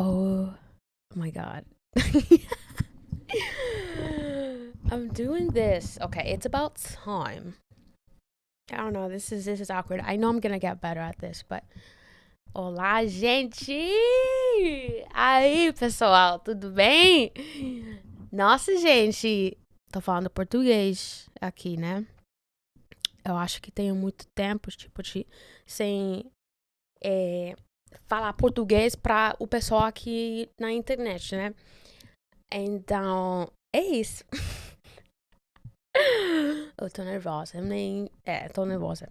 Oh my God. I'm doing this. Okay, it's about time. I don't know. This is awkward. I know I'm gonna get better at this, but olá, gente! Aí, pessoal, tudo bem? Nossa, gente, tô falando português aqui, né? Eu acho que tenho muito tempo, tipo, sem falar português pra o pessoal aqui na internet, né? Então, é isso. Eu tô nervosa. Eu nem. Tô nervosa.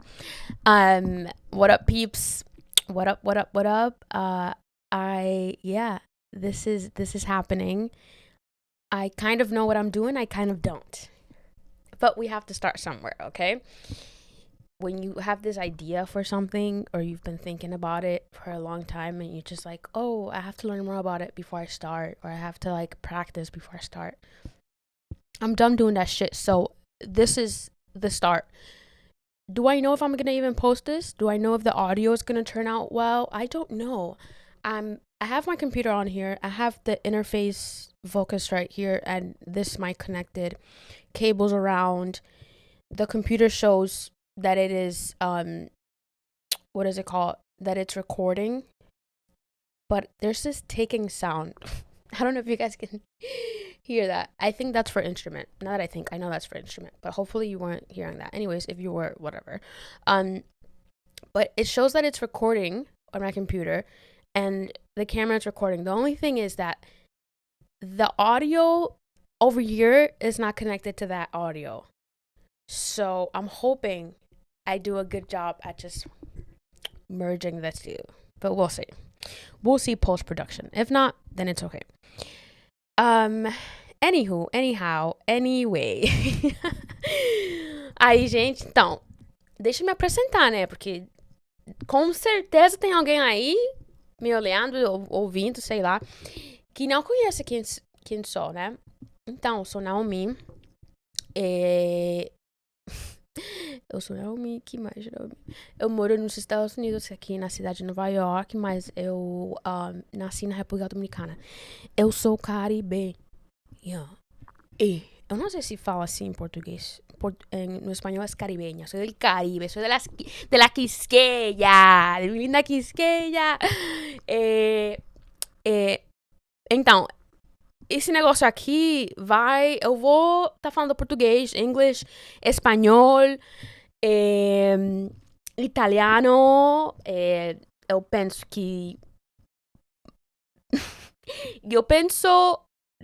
What up, peeps? What up, what up, what up? This is happening. I kind of know what I'm doing, I kind of don't. But we have to start somewhere, okay? When you have this idea for something or you've been thinking about it for a long time and you're just like, oh, I have to learn more about it before I start, or I have to like practice before I start. I'm done doing that shit. So this is the start. Do I know if I'm gonna even post this? Do I know if the audio is gonna turn out well? I don't know. I have my computer on here. I have the interface focus right here, and this mic connected. Cables around. The computer shows that it is what is it called? That it's recording. But there's this ticking sound. I don't know if you guys can hear that. I think that's for instrument. Now that I know that's for instrument, but hopefully you weren't hearing that. Anyways, if you were, whatever. But it shows that it's recording on my computer and the camera is recording. The only thing is that the audio over here is not connected to that audio. So I'm hoping I do a good job at just merging the two. But we'll see. We'll see post-production. If not, then it's okay. Anyway. Aí, gente, então, deixa eu me apresentar, né? Porque com certeza tem alguém aí me olhando, ouvindo, sei lá, que não conhece quem sou, né? Então, sou Naomi. Eu sou Naomi, que mais, Naomi? Eu moro nos Estados Unidos, aqui na cidade de Nova York, mas eu nasci na República Dominicana. Eu sou caribenha. Eu não sei se fala assim em português. No espanhol é caribeña. Soy del Caribe. Soy de la Quisqueya. De mi linda Quisqueya. Então, esse negócio aqui eu vou tá falando português, inglês, espanhol, italiano. Eu penso que.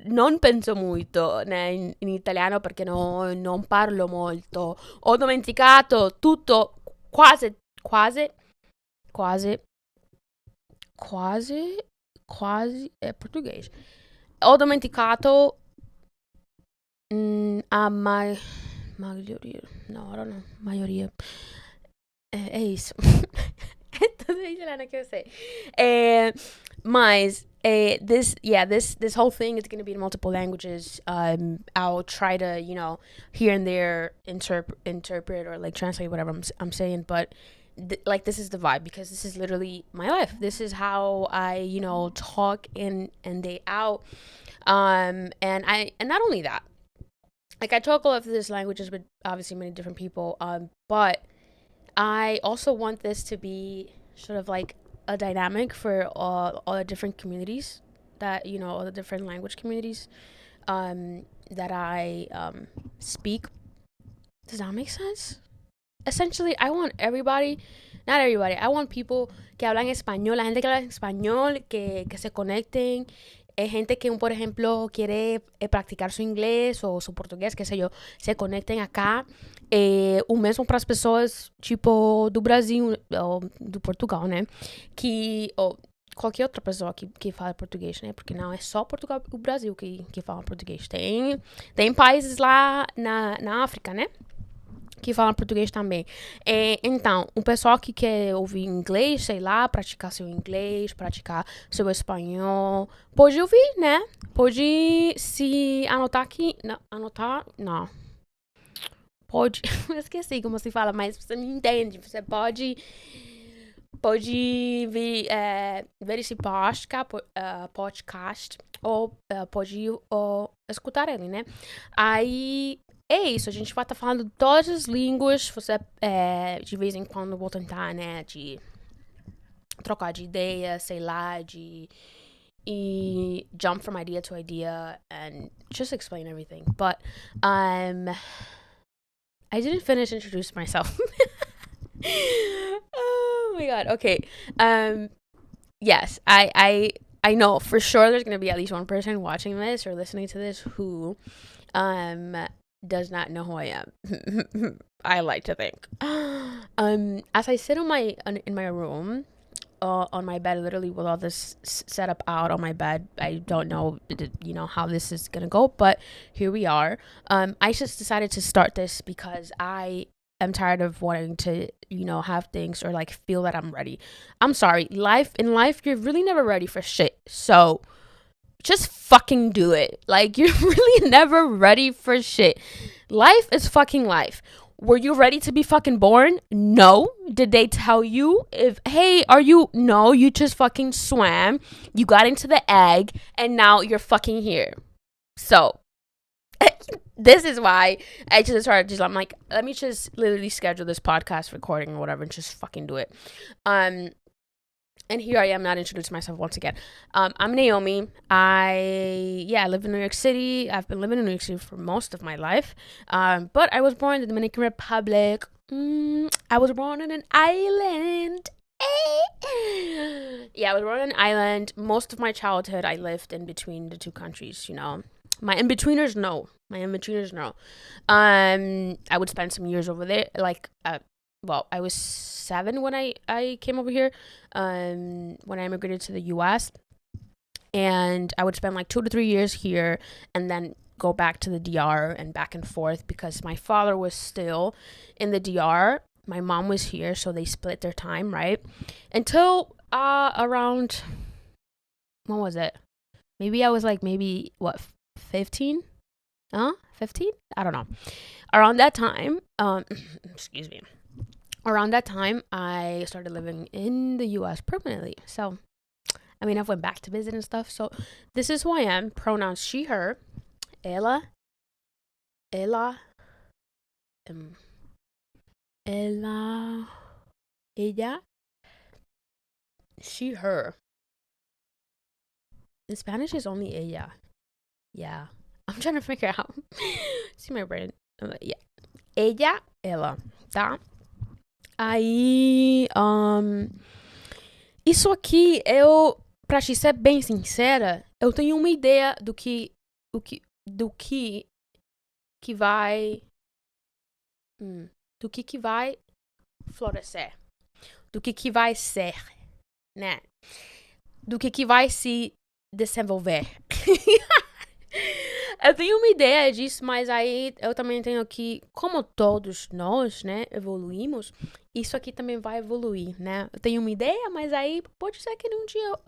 Non penso molto in italiano perché non parlo molto. Ho dimenticato tutto, quasi è portoghese. Ho dimenticato a maioria. No, I don't know. Maioria. É isso. É tudo italiano que eu sei. Mas this whole thing is going to be in multiple languages. I'll try to, here and there interpret or like translate whatever I'm saying, but like this is the vibe because this is literally my life. This is how I, talk in and day out. And not only that, like I talk all of these languages with obviously many different people. But I also want this to be sort of like a dynamic for all the different communities that, all the different language communities that I speak. Does that make sense? Essentially, I want not everybody, I want people que hablan español, la gente que habla español, que se conecten. Gente que, por ejemplo, quiere praticar su inglês ou su português, quer sei eu, se conectem acá. O mesmo para as pessoas, tipo, do Brasil, ou do Portugal, né? Ou qualquer outra pessoa que fala português, né? Porque não é só Portugal e o Brasil que fala português. Tem países lá na África, né? Que falam português também. Então, o pessoal que quer ouvir inglês, sei lá, praticar seu inglês, praticar seu espanhol, pode ouvir, né? Pode se anotar aqui. Não. Pode. Eu esqueci como se fala, mas você me entende. Você pode ver esse podcast ou pode escutar ele, né? Aí é isso, a gente vai estar falando de todas as línguas. Você de vez em quando vou tentar, né, de trocar de ideia, sei lá, de jump from idea to idea and just explain everything. But I didn't finish introducing myself. Oh my god. Okay. Yes, I know for sure there's gonna be at least one person watching this or listening to this who does not know who I am. I like to think. As I sit in my room, on my bed, literally with all this set up out on my bed. I don't know, how this is gonna go, but here we are. I just decided to start this because I am tired of wanting to, have things or like feel that I'm ready. I'm sorry, in life, you're really never ready for shit. So just fucking do it. Like, you're really never ready for shit. Life is fucking life. Were you ready to be fucking born? No. Did they tell you hey, are you? No, you just fucking swam. You got into the egg and now you're fucking here. So, this is why I just started I'm like, let me just literally schedule this podcast recording or whatever and just fucking do it. And here I am, not introducing myself once again. I'm Naomi. I live in New York City. I've been living in New York City for most of my life. But I was born in the Dominican Republic. I was born in an island. I was born on an island. Most of my childhood, I lived in between the two countries, My in-betweeners know. I would spend some years over there, like, I was 7 when I came over here, when I immigrated to the U.S., and I would spend like 2 to 3 years here and then go back to the DR and back and forth because my father was still in the DR. My mom was here, so they split their time, right? Until around, when was it? Maybe I was like, 15? 15? I don't know. Around that time, excuse me. Around that time, I started living in the U.S. permanently. So, I went back to visit and stuff. So, this is who I am. Pronouns she, her. Ela, ella, ella, she, her. In Spanish, it's only ella. Yeah. I'm trying to figure out. See my brain. I'm like, yeah. Ella, ela, tá? Aí, isso aqui, pra te ser bem sincera, eu tenho uma ideia do que vai, do que vai florescer, do que vai ser, né? Do que vai se desenvolver. Eu tenho uma ideia disso, mas aí eu também tenho que, como todos nós, né, evoluímos, isso aqui também vai evoluir, né? Eu tenho uma ideia, mas aí pode ser que um dia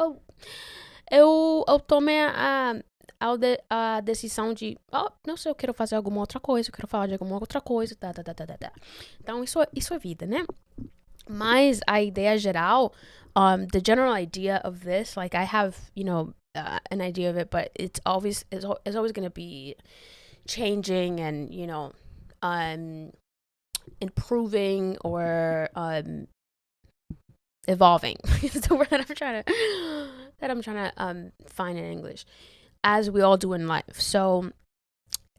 eu tome a decisão de, não sei, eu quero fazer alguma outra coisa, eu quero falar de alguma outra coisa, tá. Então, isso é vida, né? Mas a ideia geral, the general idea of this, like I have, an idea of it, but it's always going to be changing and, improving or evolving. It's the word that I'm trying to find in English, as we all do in life. So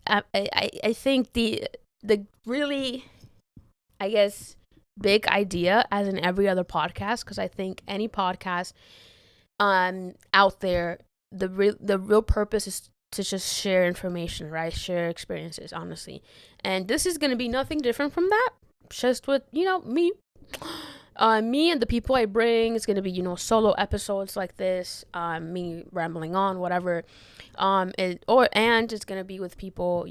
I think the really, I guess, big idea, as in every other podcast, because I think any podcast out there, the real purpose is to just share information, right? Share experiences, honestly. And this is going to be nothing different from that, just with, me. Me and the people I bring. It's going to be, solo episodes like this, me rambling on, whatever. And it's going to be with people,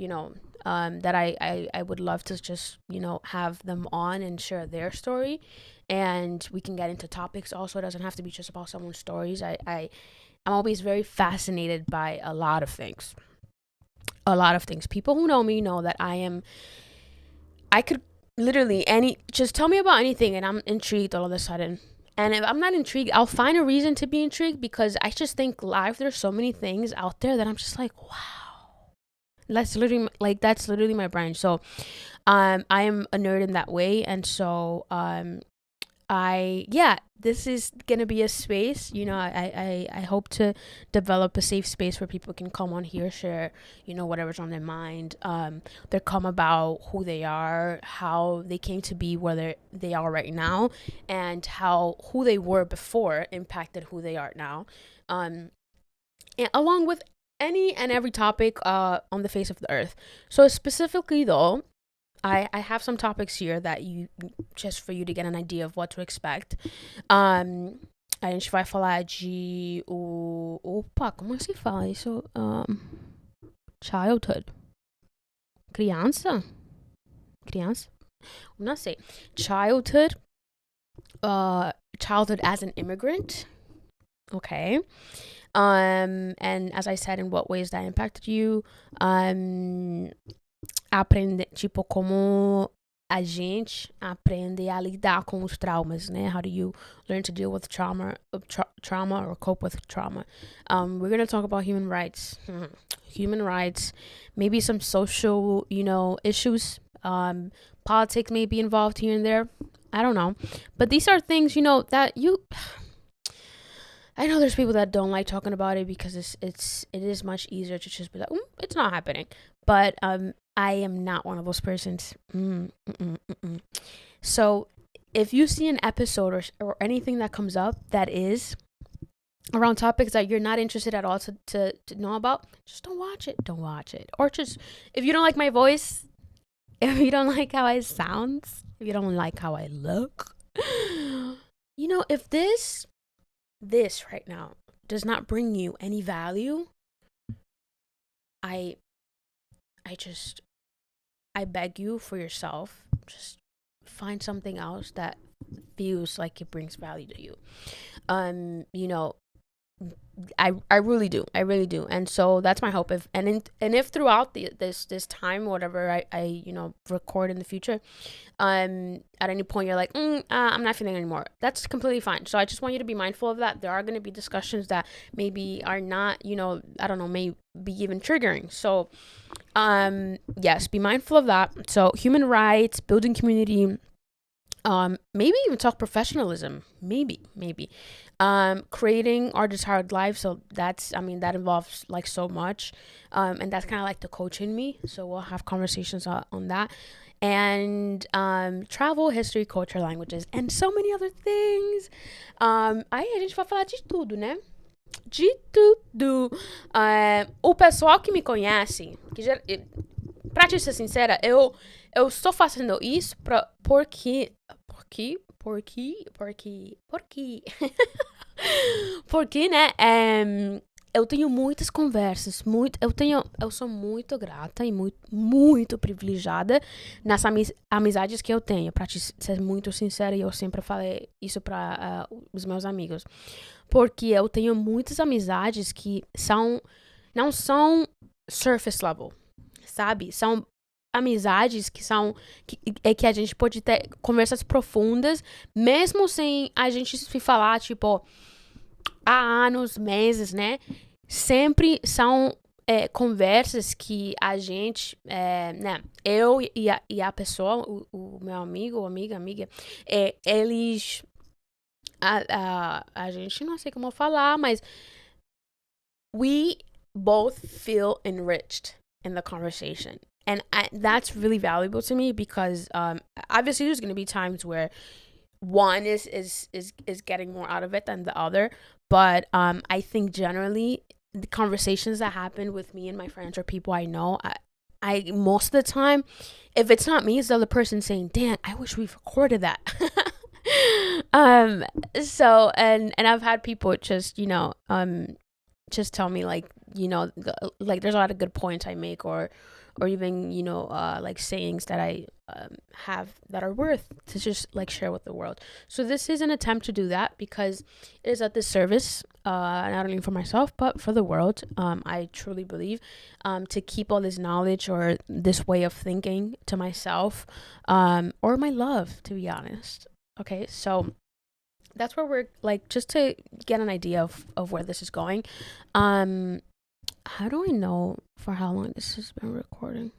that I would love to just, have them on and share their story. And we can get into topics also. It doesn't have to be just about someone's stories. I'm always very fascinated by a lot of things. People who know me know that I could literally just tell me about anything and I'm intrigued all of a sudden. And if I'm not intrigued, I'll find a reason to be intrigued, because I just think live, there's so many things out there that I'm just like, wow. That's literally my brain. So I am a nerd in that way. And so this is gonna be a space, I hope to develop a safe space where people can come on here, share, whatever's on their mind, they come about who they are, how they came to be where they are right now, and how who they were before impacted who they are now, and along with any and every topic on the face of the earth. So specifically though, I have some topics here that just for you to get an idea of what to expect. A gente vai falar de opa, como é que se fala isso? Childhood. Criança? Não sei. Childhood as an immigrant. Okay. And as I said, in what ways that impacted you. Aprender, tipo, como a gente aprende a lidar com os traumas, né? How do you learn to deal with trauma or cope with trauma? We're going to talk about human rights, maybe some social, issues. Politics may be involved here and there. I don't know. But these are things, that I know there's people that don't like talking about it because it is much easier to just be like, it's not happening. But I am not one of those persons. So if you see an episode or anything that comes up that is around topics that you're not interested at all to know about, just don't watch it. Or just, if you don't like my voice, if you don't like how I sound, if you don't like how I look, if this right now does not bring you any value, I beg you, for yourself, just find something else that feels like it brings value to you. I really do. And so that's my hope. If throughout this time, whatever I record in the future, at any point you're like, I'm not feeling anymore, that's completely fine. So I just want you to be mindful of that. There are going to be discussions that maybe are not, I don't know, may be even triggering. So yes, be mindful of that. So human rights, building community, maybe even talk professionalism, maybe creating our desired life. So that involves like so much, and that's kind of like the coach in me. So we'll have conversations on that, and travel, history, culture, languages, and so many other things. Aí a gente vai falar de tudo, né? De tudo. O pessoal que me conhece, pra te ser sincera, eu estou fazendo isso porque porque, né, eu tenho muitas conversas, eu sou muito grata e muito privilegiada nas amizades que eu tenho, pra te ser muito sincera, e eu sempre falei isso pra os meus amigos, porque eu tenho muitas amizades que não são surface level, sabe? São amizades que a gente pode ter conversas profundas, mesmo sem a gente se falar, tipo, há anos, meses, né? Sempre são conversas que a gente, né? Eu e a pessoa, o meu amigo, amiga, eles, a gente, não sei como falar, mas we both feel enriched in the conversation. And that's really valuable to me because obviously there's going to be times where one is getting more out of it than the other. But I think generally the conversations that happen with me and my friends or people I know, I most of the time, if it's not me, it's the other person saying, "Dan, I wish we recorded that." So and I've had people just just tell me like there's a lot of good points I make or even like sayings that I have that are worth to just like share with the world. So this is an attempt to do that because it is at this service, not only for myself but for the world. I truly believe to keep all this knowledge or this way of thinking to myself, or my love, to be honest. Okay, so that's where we're like, just to get an idea of where this is going. How do I know for how long this has been recording?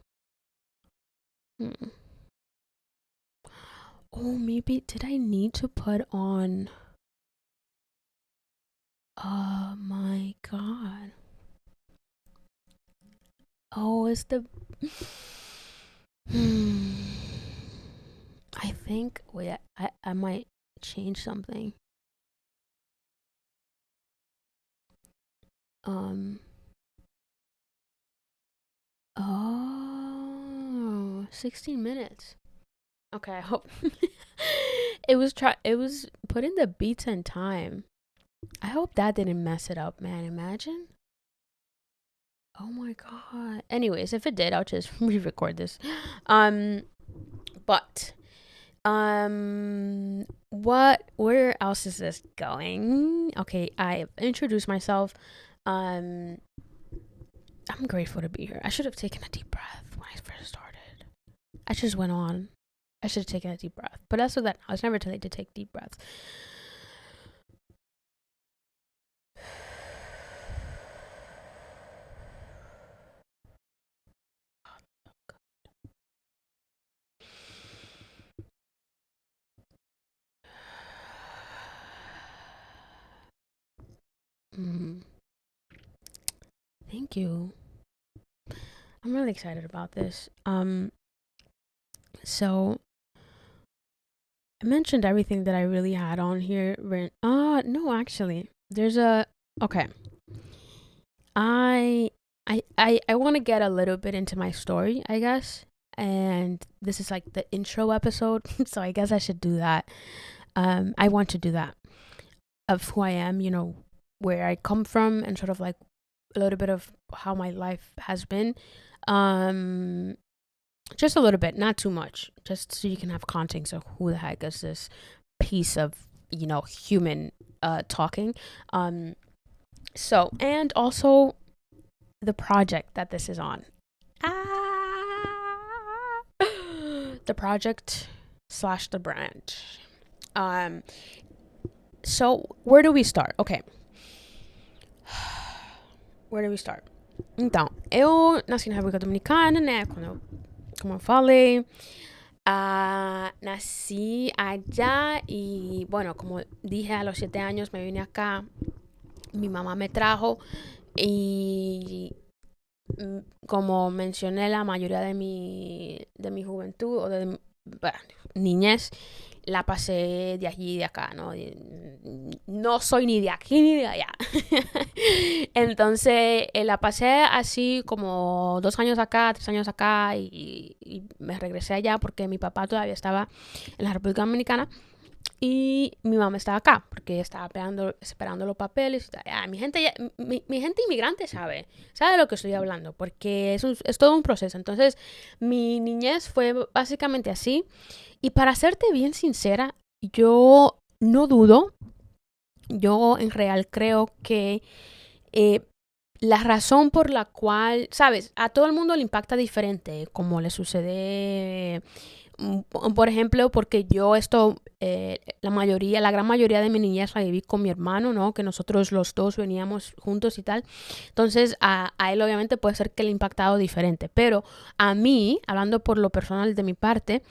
Oh, maybe did I need to put on? Oh my god. Oh, it's the I think wait, I might change something. Oh, 16 minutes. Okay, I hope it was put in the beats and time. I hope that didn't mess it up, man. Imagine. Oh my god. Anyways, if it did, I'll just re-record this. But where else is this going? Okay, I introduced myself. I'm grateful to be here. I should have taken a deep breath when I first started. I just went on. I should have taken a deep breath. But that's what that I was never too late to take deep breaths. Thank you. I'm really excited about this. So I mentioned everything that I really had on here. No, actually, there's a okay. I want to get a little bit into my story, I guess, and this is like the intro episode, so I guess I should do that. I want to do that of who I am, where I come from, and sort of like a little bit of how my life has been. Just a little bit, not too much, just so you can have context of who the heck is this piece of human talking. So, and also the project that this is on. The project / the brand. So where do we start? Okay. Where do we start? Então, eu nasci na República Dominicana, né? Como eu falei. Nací allá y bueno, como dije, a los 7 años me vine acá. Mi mamá me trajo y como mencioné, la mayoría de mi juventud o de niñez la pasé de allí y de acá, ¿no? No soy ni de aquí ni de allá. Entonces la pasé así como 2 años acá, 3 años acá y me regresé allá porque mi papá todavía estaba en la República Dominicana y mi mamá estaba acá porque estaba esperando los papeles. Mi gente inmigrante sabe de lo que estoy hablando porque es todo un proceso. Entonces mi niñez fue básicamente así. Y para serte bien sincera, yo no dudo, yo en real creo que la razón por la cual, sabes, a todo el mundo le impacta diferente, como le sucede, por ejemplo, porque yo la gran mayoría de mi niñez la viví con mi hermano, ¿no? Que nosotros los dos veníamos juntos y tal. Entonces a él obviamente puede ser que le ha impactado diferente, pero a mí, hablando por lo personal de mi parte,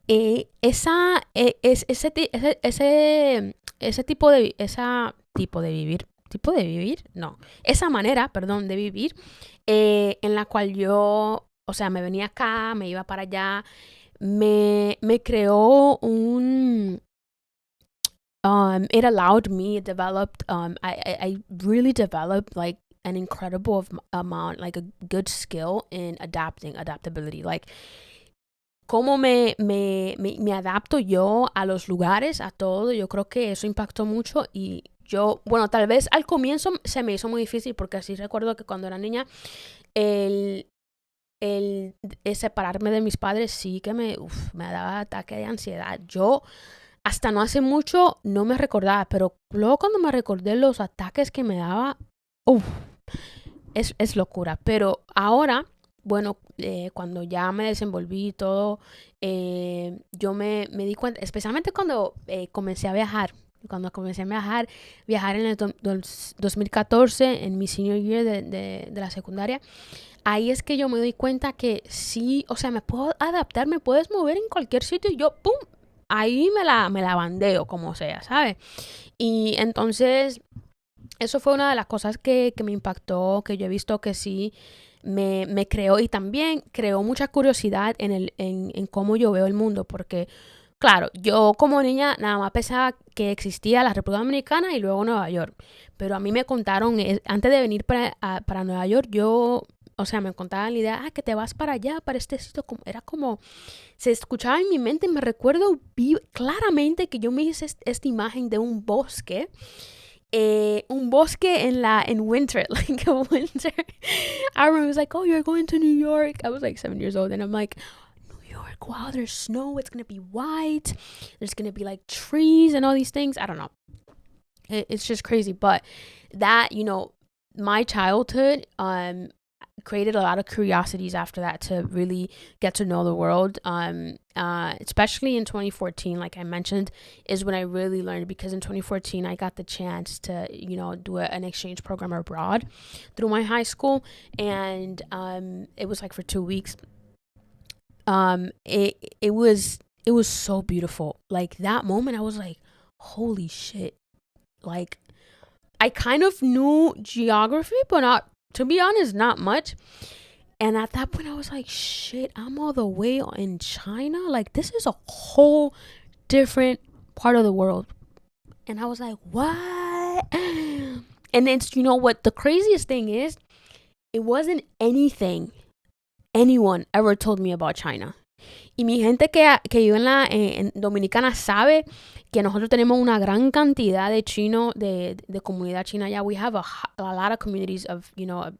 ese esa manera, perdón, de vivir, en la cual yo, o sea, me venía acá, me iba para allá, me creó it allowed me, it developed, I really developed like an incredible amount, like a good skill in adaptability, like cómo me adapto yo a los lugares, a todo. Yo creo que eso impactó mucho y yo, bueno, tal vez al comienzo se me hizo muy difícil porque así recuerdo que cuando era niña el separarme de mis padres sí que me daba ataque de ansiedad. Yo hasta no hace mucho no me recordaba, pero luego cuando me recordé los ataques que me daba, es locura. Pero ahora, bueno, cuando ya me desenvolví y todo, yo me di cuenta, especialmente cuando comencé a viajar, Cuando comencé a viajar en el 2014, en mi senior year de la secundaria, ahí es que yo me doy cuenta que sí, o sea, me puedo adaptar, me puedes mover en cualquier sitio y yo, ¡pum! Ahí me la bandeo, como sea, ¿sabes? Y entonces, eso fue una de las cosas que me impactó, que yo he visto que sí me creó, y también creó mucha curiosidad en cómo yo veo el mundo, porque claro, yo como niña nada más pensaba que existía la República Dominicana y luego Nueva York. Pero a mí me contaron, antes de venir para Nueva York, o sea, me contaban la idea, que te vas para allá, para este sitio. Era como, se escuchaba en mi mente. Me recuerdo claramente que yo me hice esta imagen de un bosque en winter, like a winter. I remember it was like, oh, you're going to New York. I was like 7 years old, and I'm like, York, wow, there's snow, it's gonna be white, there's gonna be like trees and all these things. I don't know, it's just crazy. But that, my childhood created a lot of curiosities after that to really get to know the world. Especially in 2014, like I mentioned, is when I really learned, because in 2014 I got the chance to do an exchange program abroad through my high school, and it was like for 2 weeks. It was so beautiful. Like that moment I was like, holy shit. Like I kind of knew geography, but not, to be honest, not much. And at that point I was like, shit, I'm all the way in China. Like this is a whole different part of the world. And I was like, what? And it's, what the craziest thing is, it wasn't anything anyone ever told me about China. Y mi gente que vive en Dominicana sabe que nosotros tenemos una gran cantidad de chinos, de comunidad china allá. We have a lot of communities of,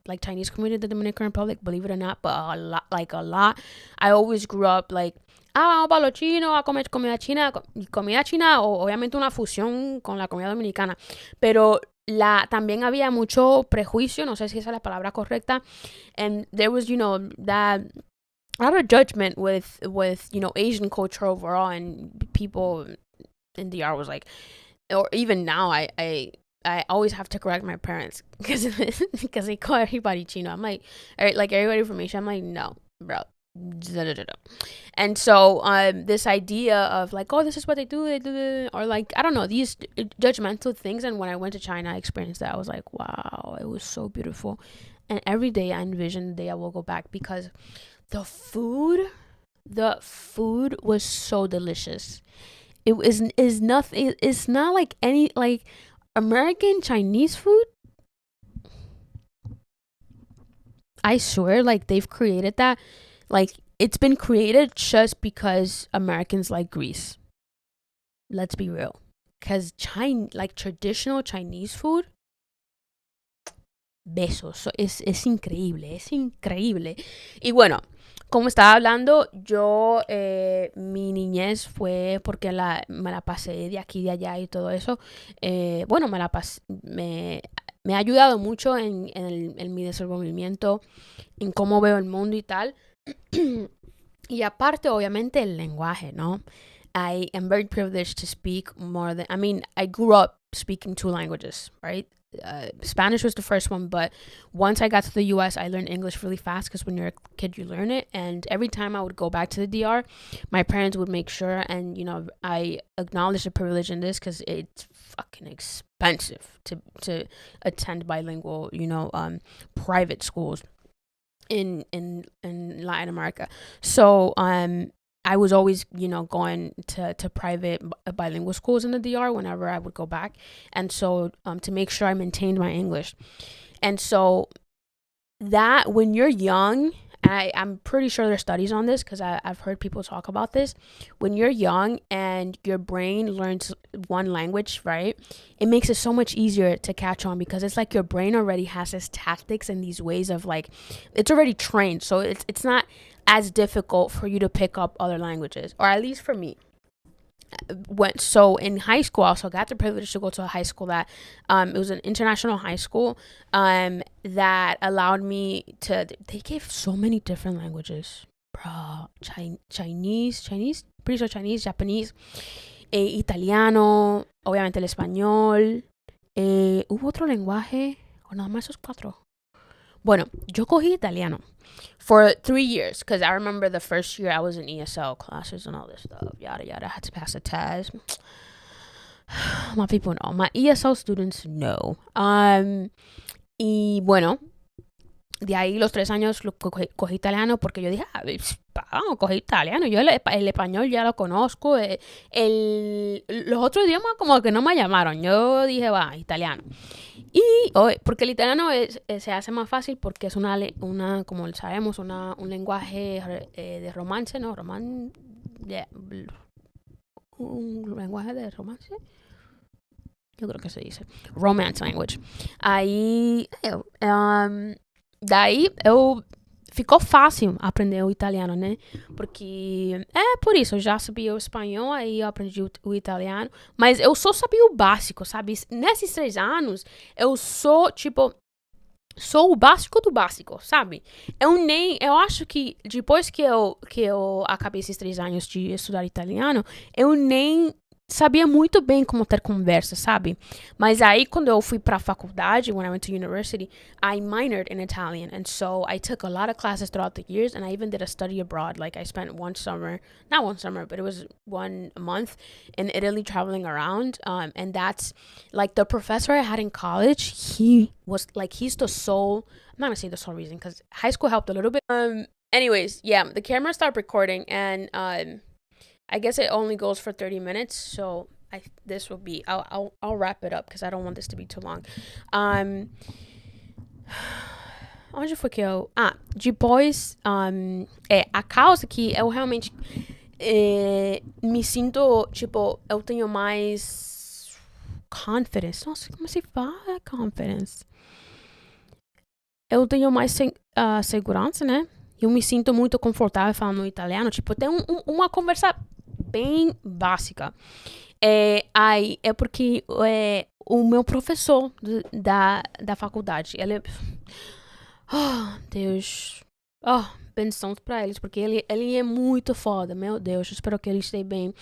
like Chinese community in the Dominican Republic, believe it or not, but a lot. I always grew up like, vamos para los chinos a comer comida china, o obviamente una fusión con la comida dominicana. Pero también había mucho prejuicio, no sé si esa es la palabra correcta, and there was, that a lot of judgment with Asian culture overall, and people in DR was like, or even now I always have to correct my parents because they call everybody chino. I'm like, everybody from Asia, I'm like, no, bro. And so this idea of like, oh, this is what they do, or like, I don't know, these judgmental things. And when I went to China, I experienced that. I was like, wow, it was so beautiful. And every day I envision the day I will go back, because the food was so delicious. Is nothing. It's not like any like American Chinese food. I swear, like they've created that. Like it's been created just because Americans like grease. Let's be real. Because traditional Chinese food, besos. Es increíble. Y bueno, como estaba hablando, yo, mi niñez fue porque me la pasé de aquí, de allá y todo eso. Bueno, me ha ayudado mucho en mi desenvolvimiento, en cómo veo el mundo y tal. Y aparte, obviamente, el lenguaje, ¿no? I am very privileged to speak I grew up speaking 2 languages, right? Spanish was the first one, but once I got to the US, I learned English really fast, because when you're a kid, you learn it. And every time I would go back to the DR, my parents would make sure, and I acknowledge the privilege in this, because it's fucking expensive to attend bilingual, private schools in Latin America. So I was always, going to private bilingual schools in the DR whenever I would go back. And so to make sure I maintained my English. And so that when you're young, I'm pretty sure there's studies on this, because I've heard people talk about this. When you're young and your brain learns one language, right, it makes it so much easier to catch on, because it's like your brain already has this tactics and these ways of like, it's already trained. So it's not as difficult for you to pick up other languages, or at least for me. So in high school, I also got the privilege to go to a high school that it was an international high school that allowed me to, they gave so many different languages, bro. Chinese, pretty sure Chinese, Japanese, italiano, obviamente el español. ¿Hubo otro lenguaje? ¿O nada más esos 4? Bueno, yo cogí italiano for 3 years because I remember the first year I was in ESL classes and all this stuff. Yada, yada. I had to pass a test. My people know. My ESL students know. Y bueno, de ahí los 3 años cogí italiano porque yo dije, vamos, cogí italiano. Yo el español ya lo conozco. Los otros idiomas como que no me llamaron. Yo dije, va, italiano. Y porque el italiano se hace más fácil porque es una como sabemos, un lenguaje de romance, ¿no? Un lenguaje de romance. Yo creo que se dice romance language. Aí, daí ficou fácil aprender o italiano, né? Porque por isso, eu já sabia o espanhol, aí eu aprendi o italiano. Mas eu só sabia o básico, sabe? Nesses 3 anos, eu sou, tipo, sou o básico do básico, sabe? Eu acho que depois que eu acabei esses 3 anos de estudar italiano, eu nem sabia muito bem como ter conversa, sabe? Mas aí, quando eu fui pra faculdade, when I went to university, I minored in Italian. And so I took a lot of classes throughout the years, and I even did a study abroad. Like, I spent not one summer, but it was 1 month in Italy traveling around. And that's, like, the professor I had in college, he was, like, he's the sole, I'm not gonna say the sole reason, because high school helped a little bit. Anyways, yeah, the camera stopped recording, and, I guess it only goes for 30 minutes, so this will be, I'll wrap it up because I don't want this to be too long. Onde foi que eu... depois, a causa que eu realmente me sinto, tipo, eu tenho mais confidence. Nossa, como se fala confidence? Eu tenho mais segurança, né? Eu me sinto muito confortável falando italiano. Tipo, tem uma conversa bem básica. Aí é porque o meu professor da faculdade, ele... Oh, Deus. Oh, bençãos pra eles, porque ele é muito foda. Meu Deus, eu espero que ele esteja bem.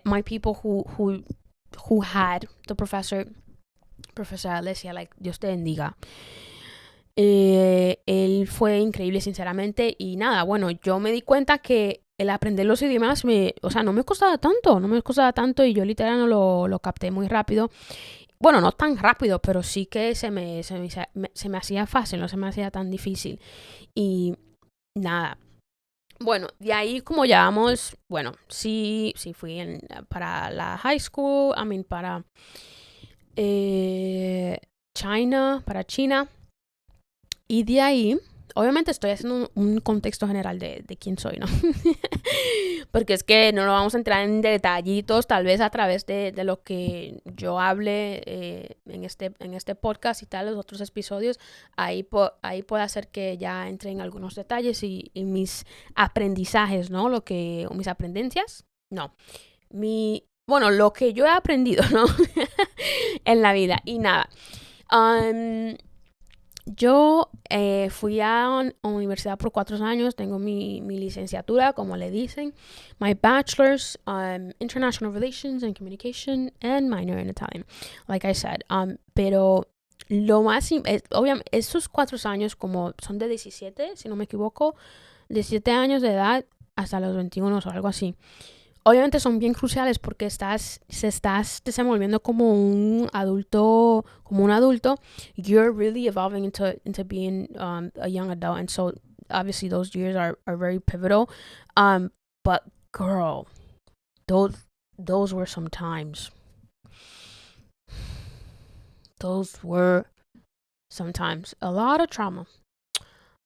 My people who had the professor Alessia, like, Dios te bendiga. Él fue increíble, sinceramente, y nada, bueno, yo me di cuenta que el aprender los idiomas no me costaba tanto y yo literal lo capté muy rápido. Bueno, no tan rápido, pero sí que se me hacía fácil, no se me hacía tan difícil. Y nada. Bueno, de ahí como llevamos, bueno, sí fui para la high school, para China. Y de ahí, obviamente estoy haciendo un contexto general de quién soy, ¿no? Porque es que no lo vamos a entrar en detallitos, tal vez a través de lo que yo hable en este podcast y tal, los otros episodios. Ahí puede hacer que ya entre en algunos detalles y mis aprendizajes, ¿no? Mis aprendencias, no. Lo que yo he aprendido, ¿no? En la vida. Y nada. Yo fui a una universidad por 4 años, tengo mi licenciatura, como le dicen, my bachelor's, international relations and communication, and minor in Italian, like I said. Pero lo más, obviamente, esos 4 años como son de 17, si no me equivoco, 17 años de edad hasta los 21 o algo así. Obviamente son bien cruciales porque estás desenvolviendo como un adulto, you're really evolving into being a young adult, and so obviously those years are very pivotal. But girl, those were some times. Those were sometimes a lot of trauma.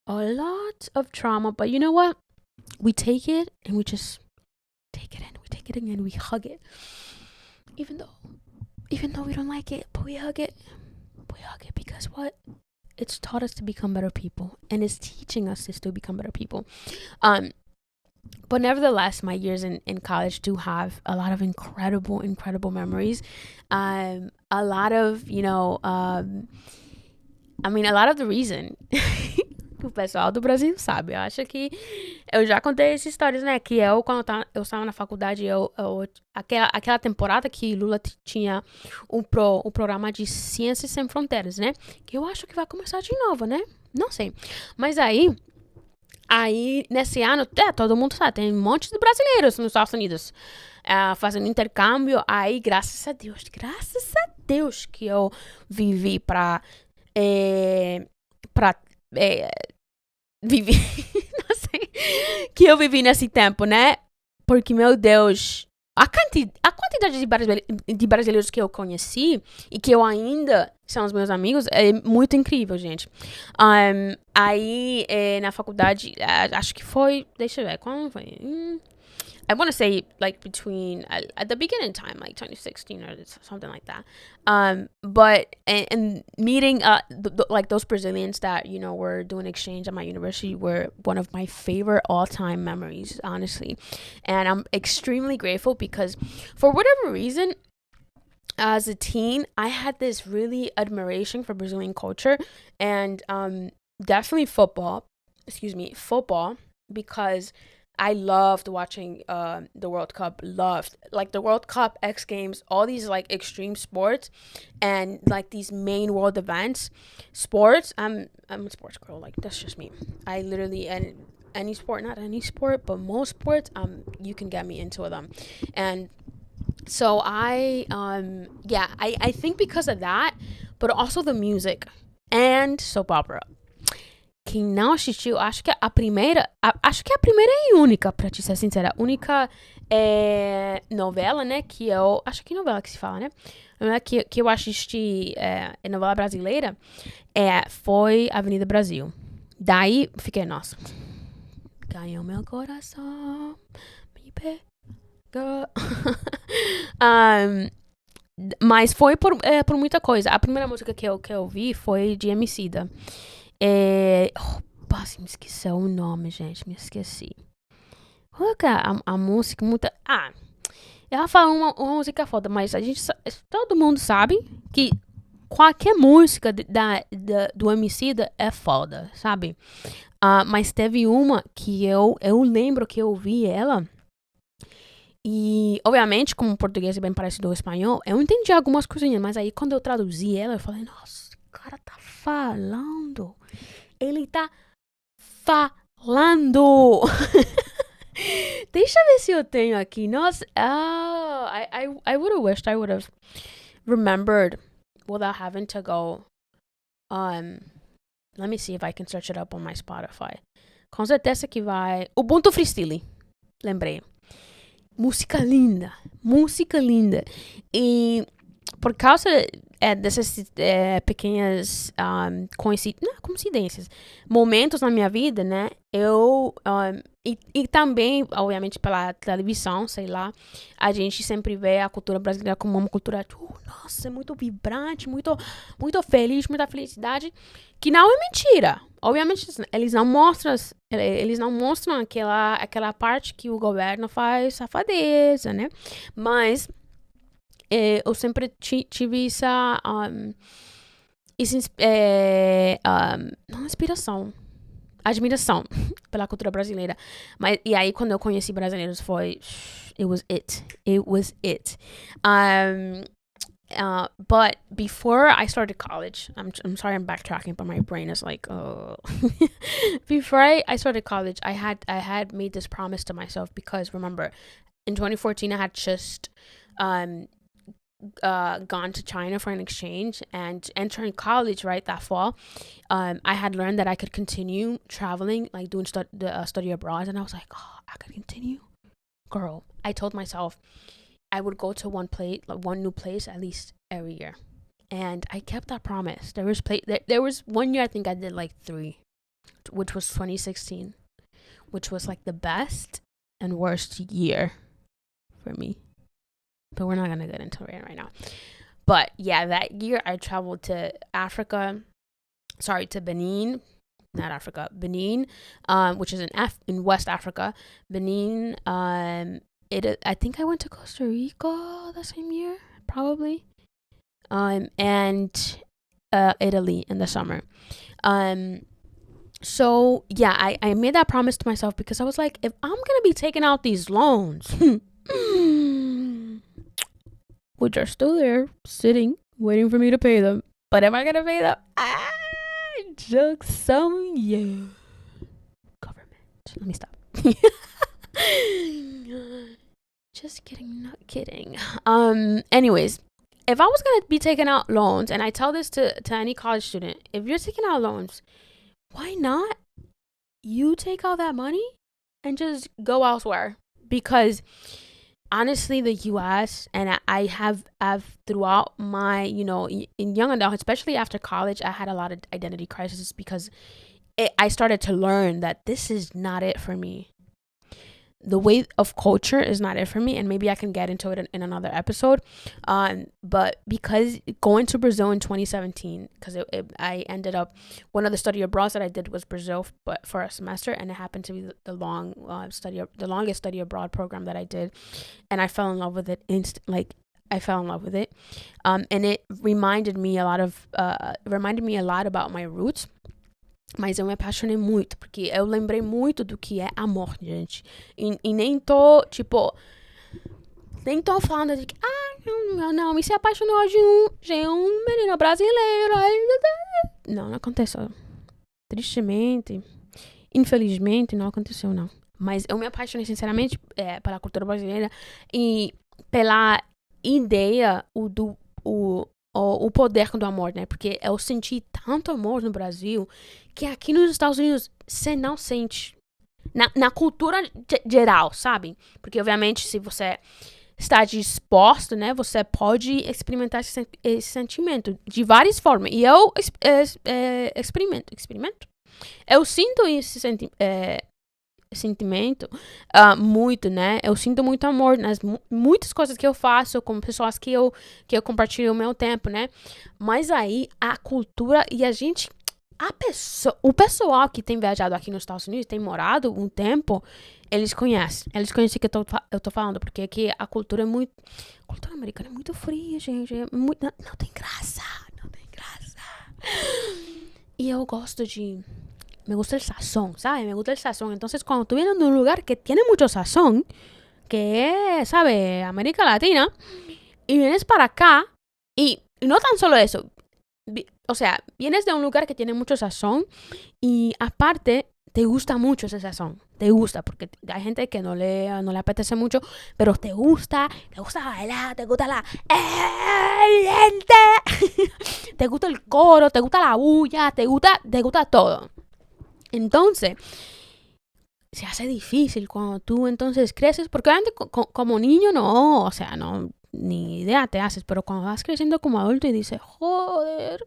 But you know what? We take it and we just take it in and we hug it. Even though we don't like it, but we hug it. We hug it because what? It's taught us to become better people, and it's teaching us to still become better people. But nevertheless, my years in college do have a lot of incredible memories. A lot of, a lot of the reason que o pessoal do Brasil sabe. Eu acho que eu já contei essas histórias, né? Que quando eu estava na faculdade, aquela temporada que Lula tinha o programa de Ciências Sem Fronteiras, né? Que eu acho que vai começar de novo, né? Não sei. Mas aí nesse ano, todo mundo sabe, tem um monte de brasileiros nos Estados Unidos fazendo intercâmbio. Aí, graças a Deus que eu vivi pra viver, não sei, que eu vivi nesse tempo, né? Porque, meu Deus, a quantidade de brasileiros que eu conheci e que eu ainda são os meus amigos é muito incrível, gente. Aí, na faculdade, acho que foi, deixa eu ver, quando foi? I want to say like between at the beginning time, like 2016 or something like that. But and meeting like those Brazilians that were doing exchange at my university were one of my favorite all-time memories, honestly. And I'm extremely grateful because for whatever reason, as a teen, I had this really admiration for Brazilian culture and definitely football. Football, because I loved watching the World Cup. Loved like the World Cup, X Games, all these like extreme sports, and like these main world events. Sports. I'm a sports girl. Like that's just me. I literally any sport, not any sport, but most sports. You can get me into them, and so I think because of that, but also the music and soap opera. Quem não assistiu, acho que a primeira e única, pra te ser sincera, única novela, né, que eu, acho que novela que se fala, né, que eu assisti, novela brasileira, foi Avenida Brasil. Daí, fiquei, nossa, ganhou meu coração, me pegou. Mas foi por muita coisa. A primeira música que eu vi foi de Emicida. Me esqueci o nome, gente. Me esqueci. Qual que é a música? Ela fala uma música foda, mas todo mundo sabe que qualquer música do Emicida é foda, sabe? Mas teve uma que eu lembro que eu ouvi ela. E, obviamente, como o português é bem parecido ao espanhol, eu entendi algumas coisinhas, mas aí quando eu traduzi ela, eu falei, nossa, o cara tá falando. Ele tá falando. Deixa eu ver se eu tenho aqui. Nossa, I would have wished I would have remembered without having to go. Let me see if I can search it up on my Spotify. Com certeza que vai. Ubuntu Freestyle. Lembrei. Música linda. E por causa dessas pequenas coincidências, momentos na minha vida, né? E também, obviamente, pela televisão, sei lá, a gente sempre vê a cultura brasileira como uma cultura, nossa, muito vibrante, muito, muito feliz, muita felicidade, que não é mentira. Obviamente, eles não mostram aquela parte que o governo faz safadeza, né? Mas eu sempre tive essa inspiração, admiração pela cultura brasileira. E aí, quando eu conheci brasileiros, foi... It was it. But before I started college, I'm sorry I'm backtracking, but my brain is like, oh. Before I started college, I had made this promise to myself because, remember, in 2014, I had just gone to China for an exchange, and entering college right that fall, I had learned that I could continue traveling, like doing study abroad, and I was like, oh, I could continue, girl. I told myself I would go to one new place at least every year, and I kept that promise. There was 1 year I think I did like 3, which was 2016, which was like the best and worst year for me. But we're not going to get into it right now. But yeah, that year I traveled to Benin, which is in West Africa. Benin, I think I went to Costa Rica the same year, probably. And Italy in the summer. So yeah, I made that promise to myself because I was like, if I'm gonna be taking out these loans, which are still there, sitting, waiting for me to pay them, but am I gonna pay them? Joke some, yeah. Government. Let me stop. Just kidding, not kidding. Anyways, if I was gonna be taking out loans, and I tell this to any college student, if you're taking out loans, why not you take out that money and just go elsewhere? Because honestly, the US, and I have throughout my, in young adult, especially after college, I had a lot of identity crises because I started to learn that this is not it for me. The way of culture is not it for me, and maybe I can get into it in another episode. But because going to Brazil in 2017, because I ended up, one of the study abroads that I did was Brazil, but for a semester, and it happened to be the longest study abroad program that I did, and I fell in love with it I fell in love with it, and it reminded me a lot about my roots. Mas eu me apaixonei muito, porque eu lembrei muito do que é amor, gente. E nem tô, nem tô falando de que, não, me se apaixonou de um menino brasileiro. Não aconteceu. Tristemente, infelizmente, não aconteceu, não. Mas eu me apaixonei, sinceramente, pela cultura brasileira e pela ideia o poder do amor, né? Porque eu senti tanto amor no Brasil que aqui nos Estados Unidos você não sente. Na cultura geral, sabe? Porque, obviamente, se você está disposto, né? Você pode experimentar esse sentimento de várias formas. E eu experimento. Eu sinto esse sentimento muito, né? Eu sinto muito amor nas muitas coisas que eu faço com pessoas que eu compartilho o meu tempo, né? Mas aí a cultura e o pessoal que tem viajado aqui nos Estados Unidos, tem morado um tempo, eles conhecem o que eu tô falando, porque aqui a cultura a cultura americana é muito fria, gente, não tem graça. E eu gosto me gusta el sazón, ¿sabes? Me gusta el sazón. Entonces, cuando tú vienes de un lugar que tiene mucho sazón, que es, ¿sabes? América Latina, y vienes para acá, y no tan solo eso, o sea, vienes de un lugar que tiene mucho sazón, y aparte, te gusta mucho ese sazón. Te gusta, porque hay gente que no le apetece mucho, pero te gusta bailar, te gusta la gente, te gusta el coro, te gusta la bulla, te gusta todo. Entonces, se hace difícil cuando tú entonces creces, porque obviamente como niño no, o sea, no, ni idea te haces, pero cuando vas creciendo como adulto y dices, joder,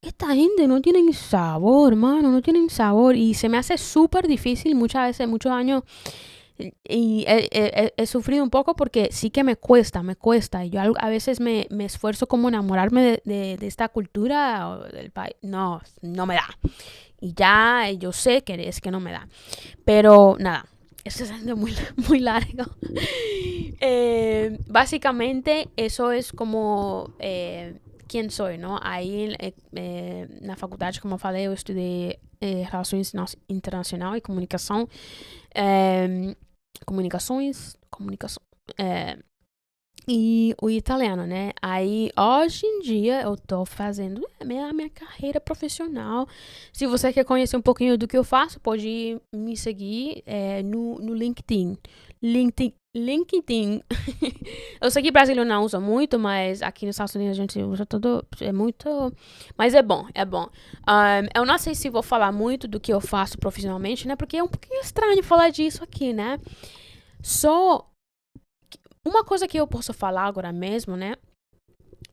esta gente no tienen sabor, mano, no tienen sabor, y se me hace súper difícil muchas veces, muchos años, y he sufrido un poco porque sí que me cuesta, y yo a veces me esfuerzo como enamorarme de esta cultura o del país, no me da. Y ya yo sé que es que no me da. Pero nada, esto está siendo muy, muy largo. Básicamente eso es como quién soy, ¿no? Ahí en la faculdade, como eu falei, eu estudei Relações Internacional e Comunicação. Comunicação. E o italiano, né? Aí, hoje em dia, eu tô fazendo a minha carreira profissional. Se você quer conhecer um pouquinho do que eu faço, pode me seguir no LinkedIn. LinkedIn. Eu sei que brasileiro não usa muito, mas aqui nos Estados Unidos a gente usa tudo. É muito. Mas é bom. Eu não sei se vou falar muito do que eu faço profissionalmente, né? Porque é um pouquinho estranho falar disso aqui, né? Uma coisa que eu posso falar agora mesmo, né?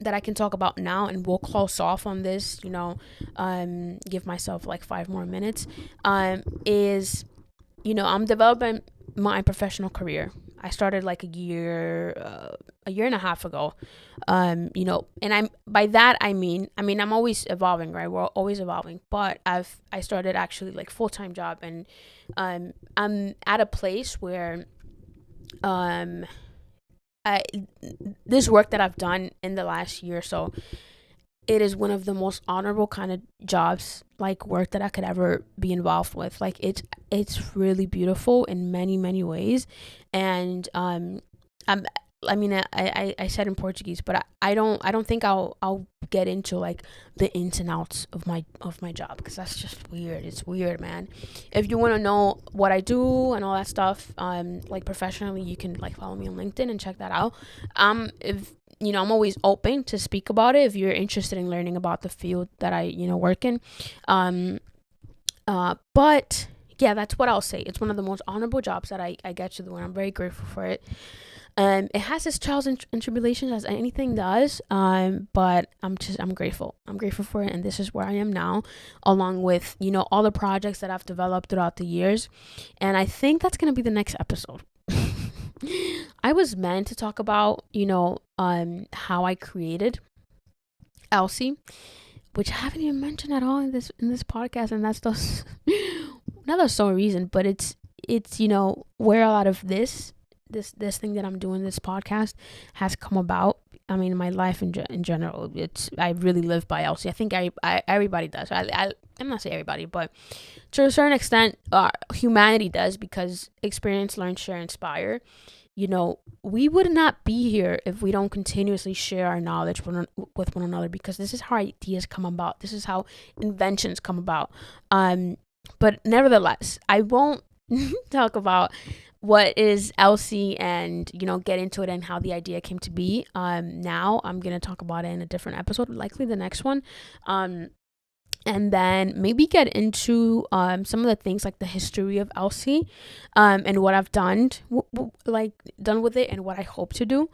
That I can talk about now, and we'll close off on this, give myself like 5 more minutes, is, I'm developing my professional career. I started like a year and a half ago, and by that I mean I'm always evolving, right? We're always evolving, but I started actually like full-time job, and I'm at a place where this work that I've done in the last year or so, it is one of the most honorable kind of jobs, like work that I could ever be involved with. Like it's really beautiful in many many ways. And I'm I mean I said in Portuguese, but I don't think I'll get into like the ins and outs of my job, because that's just weird. It's weird, man. If you want to know what I do and all that stuff, like professionally, you can like follow me on LinkedIn and check that out. If I'm always open to speak about it if you're interested in learning about the field that I work in. But yeah, that's what I'll say. It's one of the most honorable jobs that I get to do, and I'm very grateful for it. It has its trials and tribulations, as anything does. But I'm grateful. I'm grateful for it, and this is where I am now, along with all the projects that I've developed throughout the years. And I think that's gonna be the next episode. I was meant to talk about how I created Elsie, which I haven't even mentioned at all in this podcast, and that's just not the sole reason, but it's where a lot of this thing that I'm doing, this podcast, has come about. I mean, my life in general, I really live by Elsie. I think everybody does. I'm not saying everybody, but to a certain extent, humanity does, because experience, learn, share, inspire. We would not be here if we don't continuously share our knowledge with one another, because this is how ideas come about. This is how inventions come about. But nevertheless, I won't talk about what is Elsie and get into it and how the idea came to be. Now I'm gonna talk about it in a different episode, likely the next one. And then maybe get into some of the things, like the history of Elsie, and what I've done with it, and what I hope to do.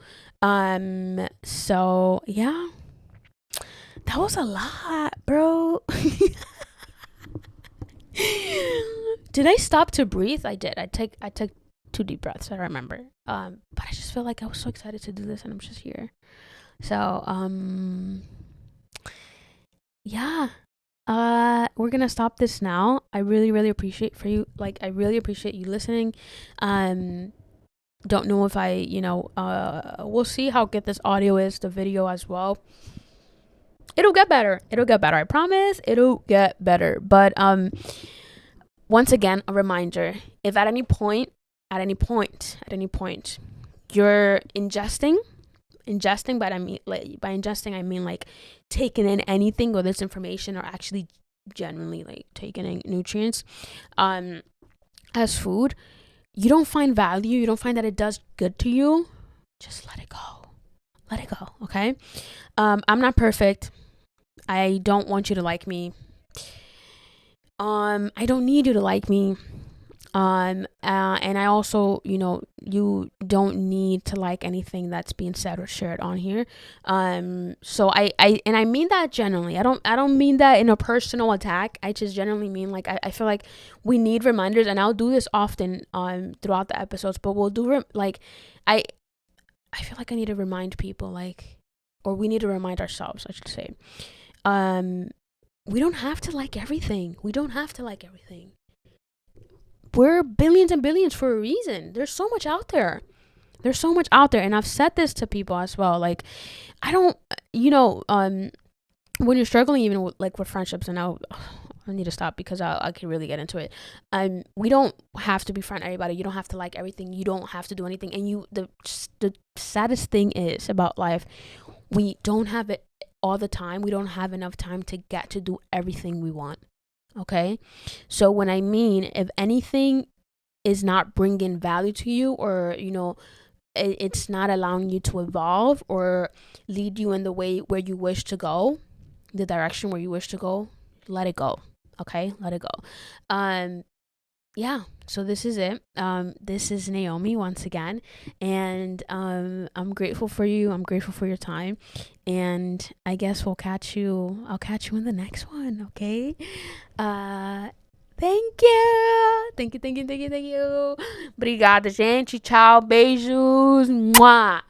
So yeah, that was a lot, bro. Did I stop to breathe? I did. I took 2 deep breaths, I remember. But I just feel like I was so excited to do this, and I'm just here. So yeah. We're gonna stop this now. I really really appreciate you listening. Don't know if I we'll see how good this audio is, the video as well. It'll get better, I promise. It'll get better. But once again, a reminder: if at any point you're ingesting, but by ingesting I mean like taking in anything or this information, or actually genuinely like taking in nutrients as food, you don't find value, you don't find that it does good to you, just let it go. Okay. I'm not perfect. I don't want you to like me. I don't need you to like me. And I also, you don't need to like anything that's being said or shared on here. So I mean that genuinely. I don't mean that in a personal attack. I just generally mean, like, I feel like we need reminders, and I'll do this often throughout the episodes, but we'll do I feel like I need to remind people, like, or we need to remind ourselves, I should say. We don't have to like everything. We're billions and billions for a reason. There's so much out there. And I've said this to people as well. Like, I don't, when you're struggling even with friendships, and I need to stop because I can really get into it. We don't have to befriend everybody. You don't have to like everything. You don't have to do anything. And the saddest thing is about life, we don't have it all the time. We don't have enough time to get to do everything we want. Okay, so when I mean, if anything is not bringing value to you, or it's not allowing you to evolve or lead you in the way where you wish to go, the direction where you wish to go, let it go. Okay, let it go. Yeah, so this is it. This is Naomi once again, and I'm grateful for you. I'm grateful for your time, and I guess I'll catch you in the next one. Okay. Thank you. Obrigada, gente. Tchau, beijos. Mua.